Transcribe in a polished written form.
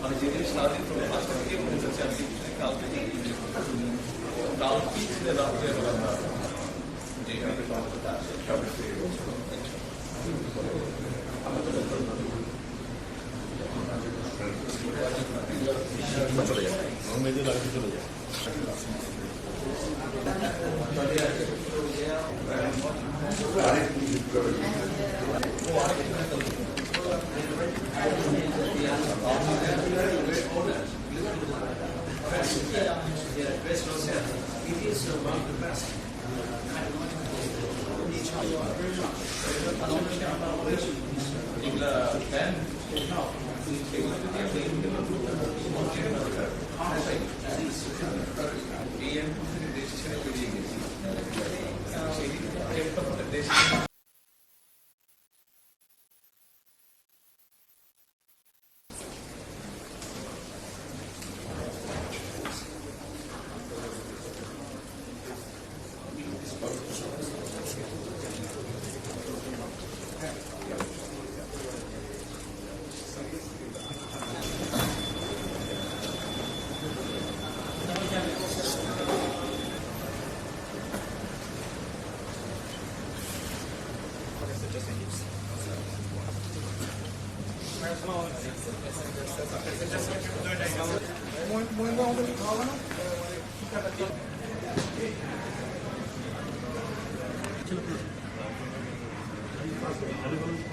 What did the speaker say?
মানে যেদিন সারাদিন তোমার 5টা থেকে মনে হচ্ছে আমি কাল থেকে কাল কি ছিল রাত্রে আমরা যেখানে সমস্যাটা আসে চলে যায় মেয়েদের লাগতে চলে যায় It is one of the best. Thank you.